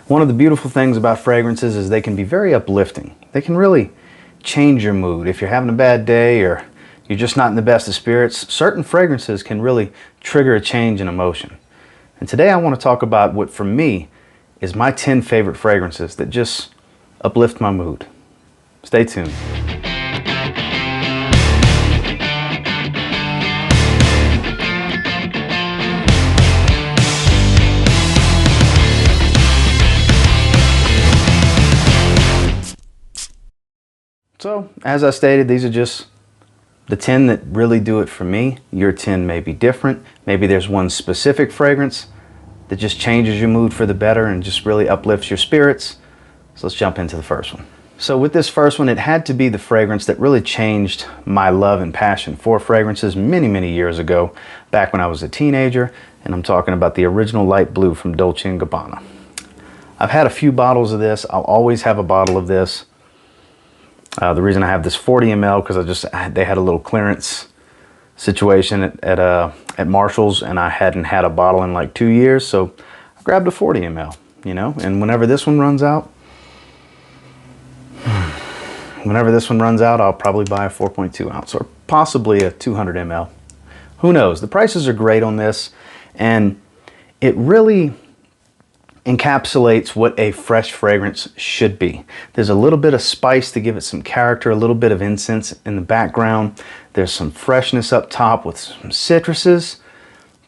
One of the beautiful things about fragrances is they can be very uplifting. They can really change your mood. If you're having a bad day or you're just not in the best of spirits, certain fragrances can really trigger a change in emotion. And today I want to talk about what for me is my 10 favorite fragrances that just uplift my mood. Stay tuned. So, as I stated, these are just the 10 that really do it for me. Your 10 may be different. Maybe there's one specific fragrance that just changes your mood for the better and just really uplifts your spirits. So let's jump into the first one. So with this first one, it had to be the fragrance that really changed my love and passion for fragrances many, many years ago, back when I was a teenager, and I'm talking about the original light blue from Dolce & Gabbana. I've had a few bottles of this. I'll always have a bottle of this. The reason I have this 40 ml because they had a little clearance situation at Marshall's, and I hadn't had a bottle in like 2 years, so I grabbed a 40 ml, you know. And whenever this one runs out, I'll probably buy a 4.2 ounce or possibly a 200 ml. Who knows? The prices are great on this, and it really encapsulates what a fresh fragrance should be. There's a little bit of spice to give it some character, a little bit of incense in the background. There's some freshness up top with some citruses.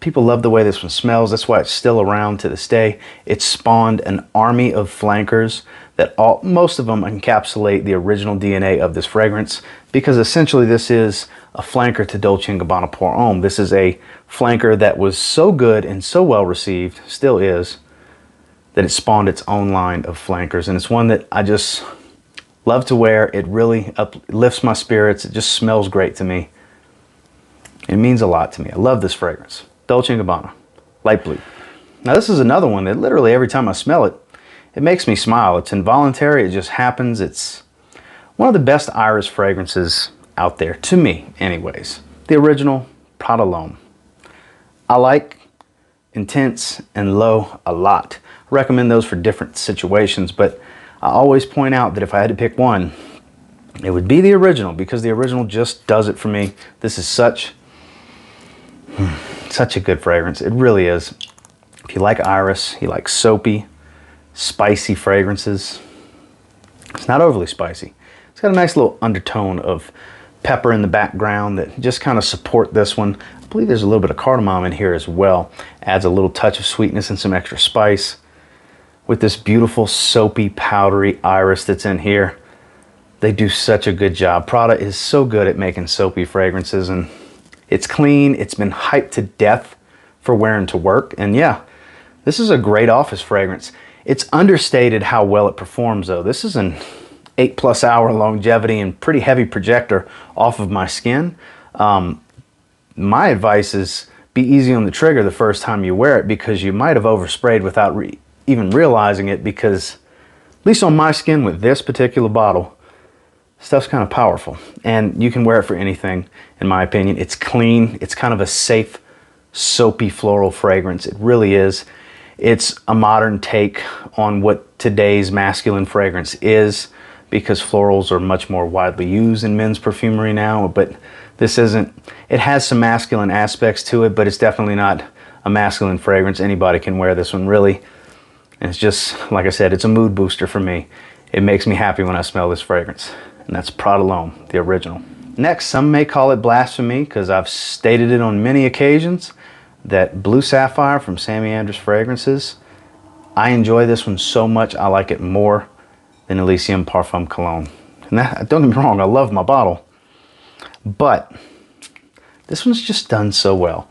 People love the way this one smells. That's why it's still around to this day. It spawned an army of flankers that most of them encapsulate the original DNA of this fragrance, because essentially this is a flanker to Dolce & Gabbana Pour Homme. This is a flanker that was so good and so well received, still is, that it spawned its own line of flankers, and it's one that I just love to wear. It really uplifts my spirits. It just smells great to me. It means a lot to me. I love this fragrance. Dolce & Gabbana, light blue. Now this is another one that literally every time I smell it, it makes me smile. It's involuntary, it just happens. It's one of the best iris fragrances out there, to me anyways. The original Prada L'Homme. I like intense and low a lot. I recommend those for different situations, but I always point out that if I had to pick one, it would be the original, because the original just does it for me. This is such a good fragrance. It really is. If you like iris, you like soapy, spicy fragrances. It's not overly spicy. It's got a nice little undertone of pepper in the background that just kind of support this one. I believe there's a little bit of cardamom in here as well. Adds a little touch of sweetness and some extra spice. With this beautiful soapy powdery iris that's in here, they do such a good job. Prada is so good at making soapy fragrances, and it's clean. It's been hyped to death for wearing to work, and yeah, this is a great office fragrance. It's understated how well it performs though. This is an 8+ hour longevity and pretty heavy projector off of my skin. My advice is be easy on the trigger the first time you wear it, because you might have oversprayed without even realizing it, because at least on my skin with this particular bottle, stuff's kind of powerful, and you can wear it for anything. In my opinion, it's clean. It's kind of a safe, soapy floral fragrance. It really is. It's a modern take on what today's masculine fragrance is, because florals are much more widely used in men's perfumery now, but this isn't. It has some masculine aspects to it, but it's definitely not a masculine fragrance. Anybody can wear this one, really. And it's just, like I said, it's a mood booster for me. It makes me happy when I smell this fragrance. And that's Prada L'Homme, the original. Next, some may call it blasphemy, because I've stated it on many occasions, that Blue Sapphire from Sammy Andrews Fragrances. I enjoy this one so much, I like it more than Elysium Parfum Cologne. And that, don't get me wrong, I love my bottle, but this one's just done so well.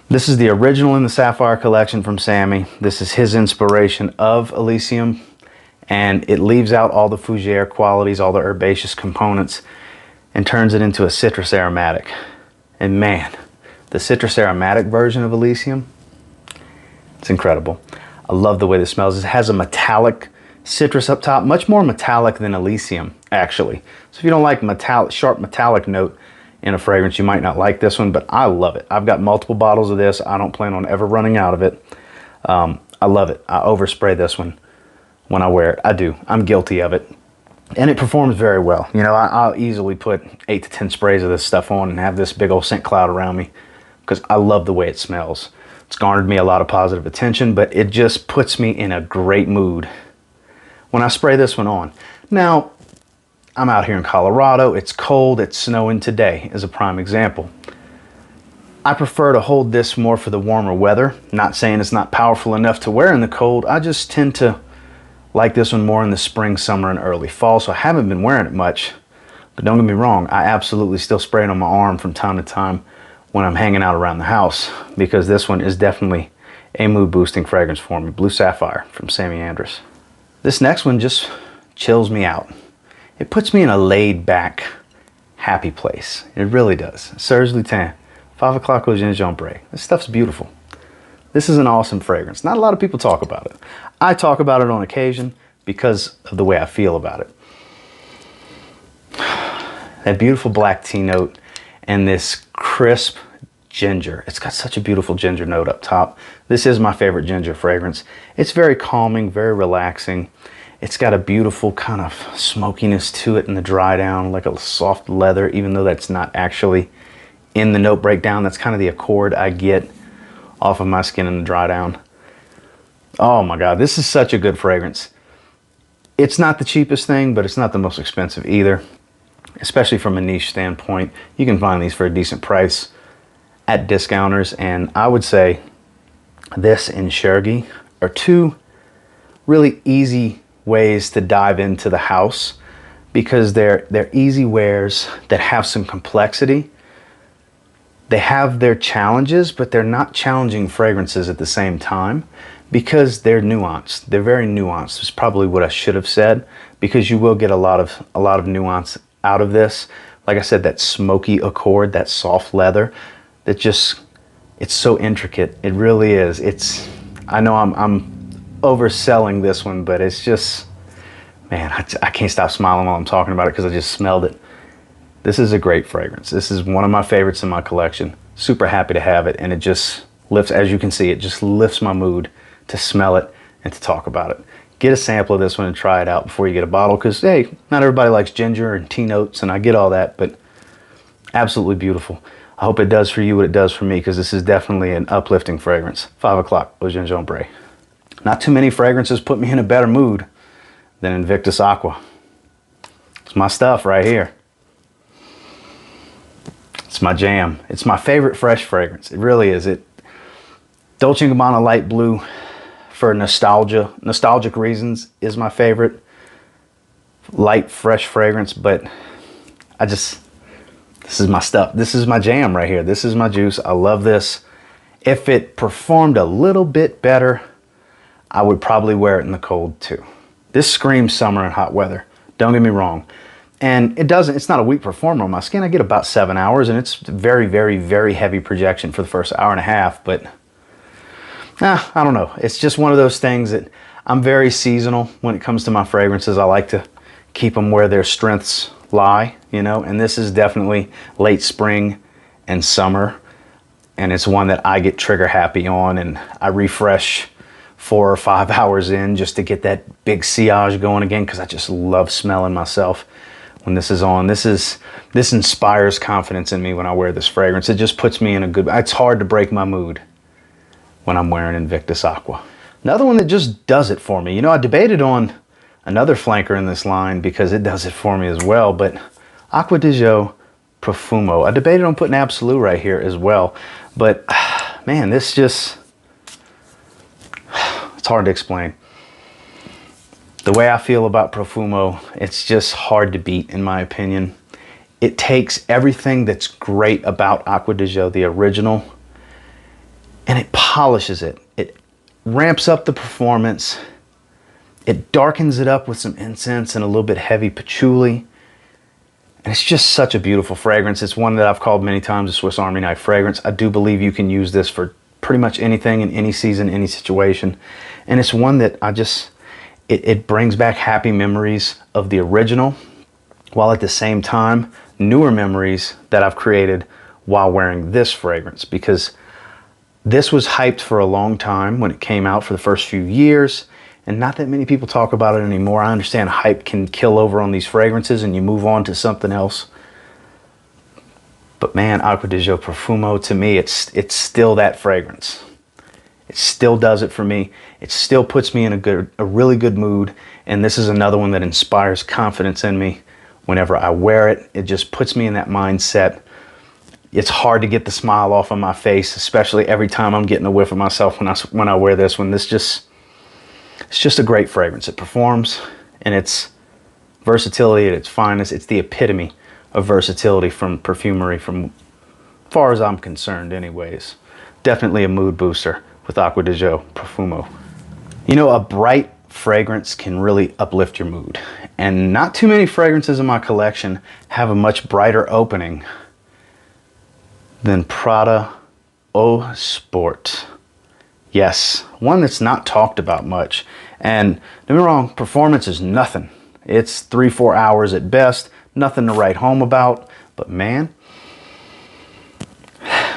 This is the original in the Sapphire collection from Sammy. This is his inspiration of Elysium, and it leaves out all the fougere qualities, all the herbaceous components, and turns it into a citrus aromatic. And man, the citrus aromatic version of Elysium, it's incredible. I love the way this smells. It has a metallic citrus up top, much more metallic than Elysium, actually. So if you don't like metallic, sharp metallic note in a fragrance, you might not like this one, but I love it. I've got multiple bottles of this. I don't plan on ever running out of it. I love it. I overspray this one when I wear it. I do. I'm guilty of it. And it performs very well. You know, I'll easily put 8 to 10 sprays of this stuff on and have this big old scent cloud around me because I love the way it smells. It's garnered me a lot of positive attention, but it just puts me in a great mood when I spray this one on. Now, I'm out here in Colorado. It's cold. It's snowing today as a prime example. I prefer to hold this more for the warmer weather. Not saying it's not powerful enough to wear in the cold. I just tend to like this one more in the spring, summer, and early fall, so I haven't been wearing it much. But don't get me wrong, I absolutely still spray it on my arm from time to time when I'm hanging out around the house, because this one is definitely a mood-boosting fragrance for me. Blue Sapphire from Sammy Andrus. This next one just chills me out. It puts me in a laid-back, happy place. It really does. Serge Lutens, 5 o'clock au gingembre. This stuff's beautiful. This is an awesome fragrance. Not a lot of people talk about it. I talk about it on occasion because of the way I feel about it. That beautiful black tea note and this crisp ginger. It's got such a beautiful ginger note up top. This is my favorite ginger fragrance. It's very calming, very relaxing. It's got a beautiful kind of smokiness to it in the dry down, like a soft leather, even though that's not actually in the note breakdown. That's kind of the accord I get off of my skin in the dry down. Oh my God, this is such a good fragrance. It's not the cheapest thing, but it's not the most expensive either, especially from a niche standpoint. You can find these for a decent price at discounters, and I would say this and Chergy are two really easy ways to dive into the house because they're easy wears that have some complexity. They have their challenges, but they're not challenging fragrances at the same time because they're nuanced. They're very nuanced. It's probably what I should have said, because you will get a lot of nuance out of this. Like I said, that smoky accord, that soft leather, that just, it's so intricate. It really is. I know I'm overselling this one, but it's just, man, I can't stop smiling while I'm talking about it because I just smelled it. This is a great fragrance. This is one of my favorites in my collection. Super happy to have it, and it just lifts, as you can see, it just lifts my mood to smell it and to talk about it. Get a sample of this one and try it out before you get a bottle, because hey, not everybody likes ginger and tea notes, and I get all that, but absolutely beautiful. I hope it does for you what it does for me, because this is definitely an uplifting fragrance. 5 o'clock au gingembre. Not too many fragrances put me in a better mood than Invictus Aqua. It's my stuff right here. It's my jam. It's my favorite fresh fragrance. It really is. Dolce & Gabbana Light Blue, for nostalgic reasons, is my favorite light, fresh fragrance, but this is my stuff. This is my jam right here. This is my juice. I love this. If it performed a little bit better, I would probably wear it in the cold too. This screams summer and hot weather. Don't get me wrong. And it's not a weak performer on my skin. I get about 7 hours, and it's very, very, very heavy projection for the first hour and a half, but I don't know. It's just one of those things that I'm very seasonal when it comes to my fragrances. I like to keep them where their strengths lie, you know, and this is definitely late spring and summer, and it's one that I get trigger happy on, and I refresh 4 or 5 hours in just to get that big sillage going again, because I just love smelling myself when this is on. This inspires confidence in me when I wear this fragrance. It just puts me in a good, it's hard to break my mood when I'm wearing Invictus Aqua. Another one that just does it for me. You know, I debated on another flanker in this line because it does it for me as well, but Aqua Dijo Profumo. I debated on putting Absolute right here as well, but man, this just, it's hard to explain. The way I feel about Profumo, it's just hard to beat in my opinion. It takes everything that's great about Aqua Dijo, the original, and it polishes it. It ramps up the performance. It darkens it up with some incense and a little bit heavy patchouli. And it's just such a beautiful fragrance. It's one that I've called many times a Swiss Army knife fragrance. I do believe you can use this for pretty much anything in any season, any situation. And it's one that it brings back happy memories of the original, while at the same time, newer memories that I've created while wearing this fragrance, because This was hyped for a long time when it came out for the first few years, and not that many people talk about it anymore. I understand hype can kill over on these fragrances and you move on to something else. But man, Aqua Dijo Profumo, to me, it's still that fragrance. It still does it for me. It still puts me in a really good mood. And this is another one that inspires confidence in me. Whenever I wear it, it just puts me in that mindset. It's hard to get the smile off of my face, especially every time I'm getting a whiff of myself when I wear this one. It's just a great fragrance. It performs, and it's versatility at its finest. It's the epitome of versatility from perfumery, from far as I'm concerned anyways. Definitely a mood booster with Aqua Dijo Profumo. You know, a bright fragrance can really uplift your mood, and not too many fragrances in my collection have a much brighter opening than Prada Sport. Yes, one that's not talked about much. And don't get me wrong, performance is nothing. It's 3-4 hours at best, nothing to write home about. But man,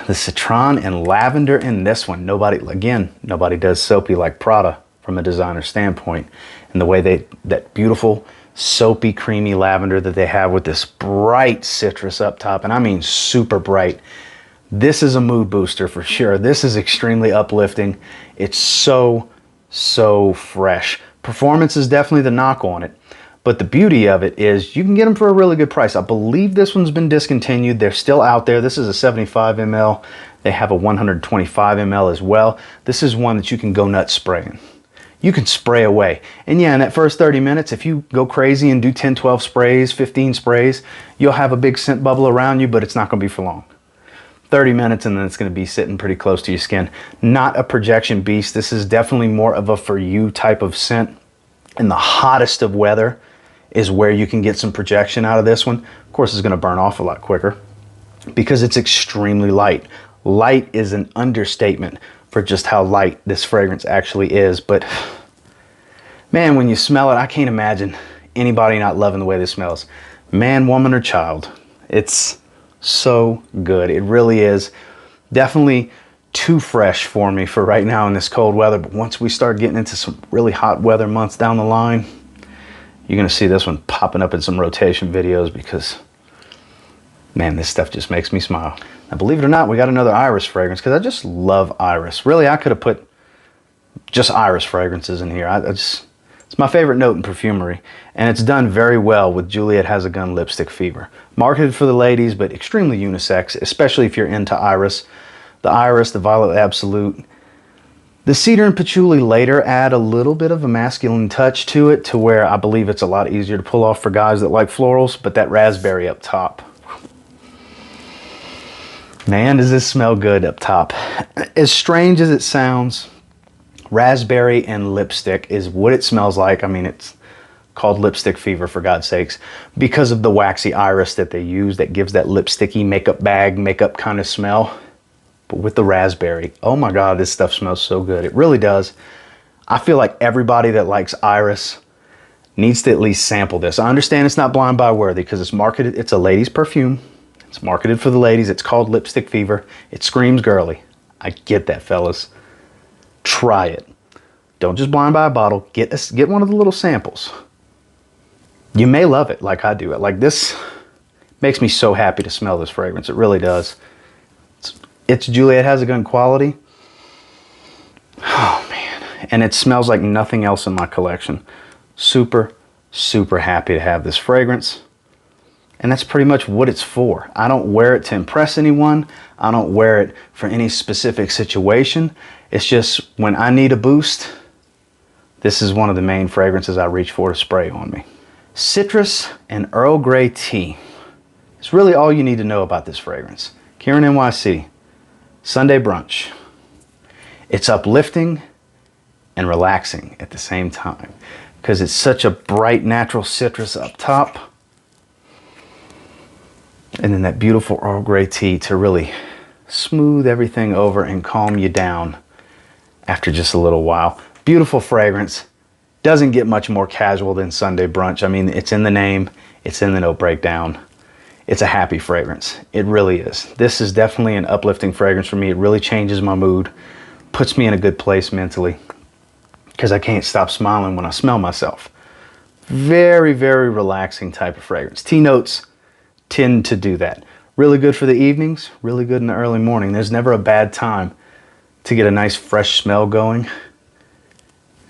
the citron and lavender in this one, nobody does soapy like Prada from a designer standpoint. And the way that beautiful soapy creamy lavender that they have with this bright citrus up top, and I mean super bright. This is a mood booster for sure. This is extremely uplifting. It's so fresh. Performance is definitely the knock on it, but the beauty of it is you can get them for a really good price. I believe this one's been discontinued. They're still out there. This is a 75 ml. They have a 125 ml as well. This is one that you can go nuts spraying. You can spray away. And yeah, in that first 30 minutes, if you go crazy and do 10, 12 sprays, 15 sprays, you'll have a big scent bubble around you, but it's not going to be for long. 30 minutes and then it's going to be sitting pretty close to your skin. Not a projection beast. This is definitely more of a for you type of scent. In the hottest of weather is where you can get some projection out of this one. Of course, it's going to burn off a lot quicker because it's extremely light. Light is an understatement for just how light this fragrance actually is. But man, when you smell it, I can't imagine anybody not loving the way this smells. Man, woman, or child. It's so good. It really is. Definitely too fresh for me for right now in this cold weather, but once we start getting into some really hot weather months down the line, you're going to see this one popping up in some rotation videos because man, this stuff just makes me smile. Now, believe it or not, we got another iris fragrance because I just love iris. Really, I could have put just iris fragrances in here. It's my favorite note in perfumery, and it's done very well with Juliet Has a Gun Lipstick Fever. Marketed for the ladies, but extremely unisex, especially if you're into iris. The iris, the violet absolute. The cedar and patchouli later add a little bit of a masculine touch to it, to where I believe it's a lot easier to pull off for guys that like florals, but that raspberry up top. Man, does this smell good up top. As strange as it sounds, raspberry and lipstick is what it smells like. I mean, it's called Lipstick Fever, for God's sakes, because of the waxy iris that they use that gives that lipsticky makeup bag, makeup kind of smell. But with the raspberry, oh my God, this stuff smells so good. It really does. I feel like everybody that likes iris needs to at least sample this. I understand it's not blind buy worthy because it's marketed, it's a ladies perfume. It's marketed for the ladies. It's called Lipstick Fever. It screams girly. I get that, fellas. Try it. Don't just blind buy a bottle. Get one of the little samples. You may love it like I do. Like this makes me so happy to smell this fragrance. It really does. It's Juliet Has a Gun quality. Oh man. And it smells like nothing else in my collection. Super, super happy to have this fragrance. And that's pretty much what it's for. I don't wear it to impress anyone. I don't wear it for any specific situation. It's just when I need a boost, this is one of the main fragrances I reach for to spray on me. Citrus and Earl Grey tea. It's really all you need to know about this fragrance. Kieran NYC, Sunday Brunch. It's uplifting and relaxing at the same time because it's such a bright natural citrus up top. And then that beautiful Earl Grey tea to really smooth everything over and calm you down after just a little while. Beautiful fragrance. Doesn't get much more casual than Sunday Brunch. I mean, it's in the name. It's in the note breakdown. it's a happy fragrance. It really is. This is definitely an uplifting fragrance for me. It really changes my mood, puts me in a good place mentally, because I can't stop smiling when I smell myself. Very, very relaxing type of fragrance. Tea notes tend to do that. Really good for the evenings, really good in the early morning. There's never a bad time to get a nice fresh smell going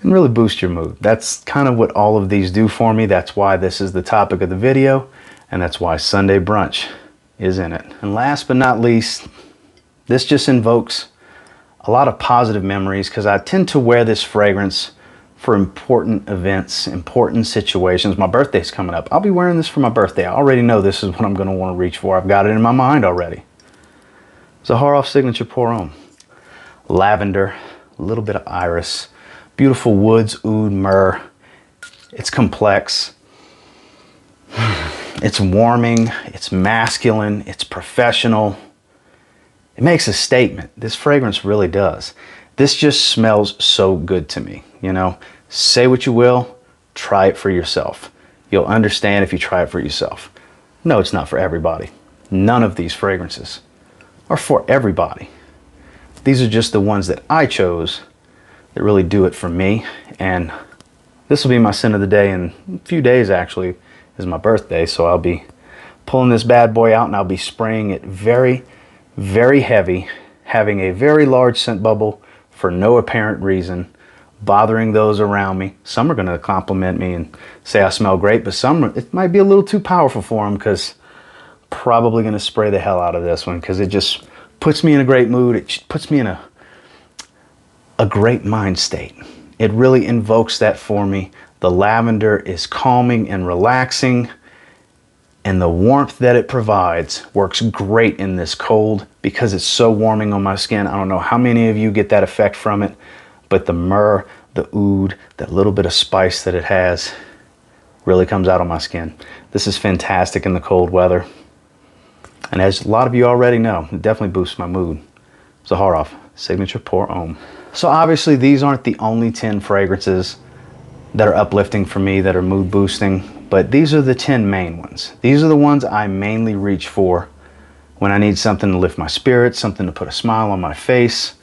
and really boost your mood. That's kind of what all of these do for me. That's why this is the topic of the video, and that's why Sunday Brunch is in it. And last but not least, this just invokes a lot of positive memories because I tend to wear this fragrance for important events, important situations. My birthday's coming up. I'll be wearing this for my birthday. I already know this is what I'm gonna wanna reach for. I've got it in my mind already. Zaharoff Signature Pour Homme. Lavender, a little bit of iris, beautiful woods, oud, myrrh. It's complex. It's warming, it's masculine, it's professional. It makes a statement. This fragrance really does. This just smells so good to me, you know? Say what you will, try it for yourself. You'll understand if you try it for yourself. No, it's not for everybody. None of these fragrances are for everybody. These are just the ones that I chose that really do it for me. And this will be my scent of the day in a few days. Actually is my birthday, so I'll be pulling this bad boy out and I'll be spraying it very, very heavy, having a very large scent bubble for no apparent reason, bothering those around me. Some are going to compliment me and say I smell great, but some, it might be a little too powerful for them, because probably going to spray the hell out of this one because it just puts me in a great mood. It puts me in a great mind state. It really invokes that for me. The lavender is calming and relaxing, and the warmth that it provides works great in this cold because it's so warming on my skin. I don't know how many of you get that effect from it, but the myrrh, the oud, that little bit of spice that it has really comes out on my skin. This is fantastic in the cold weather. And as a lot of you already know, it definitely boosts my mood. Zaharoff Signature Pour Homme. So obviously these aren't the only 10 fragrances that are uplifting for me, that are mood boosting, but these are the 10 main ones. These are the ones I mainly reach for when I need something to lift my spirits, something to put a smile on my face.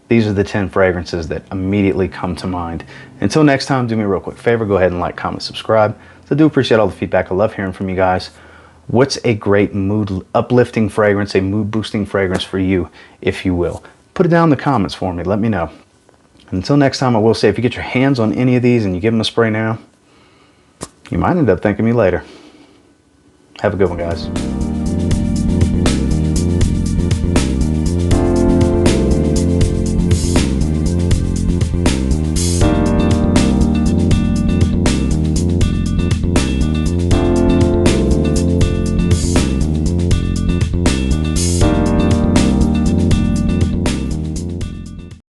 These are the 10 fragrances that immediately come to mind. Until next time, do me a real quick favor, go ahead and like, comment, subscribe. So I do appreciate all the feedback. I love hearing from you guys. What's a great mood uplifting fragrance, a mood boosting fragrance for you, if you will? Put it down in the comments for me, let me know. Until next time, I will say, if you get your hands on any of these and you give them a spray now, you might end up thanking me later. Have a good one, guys.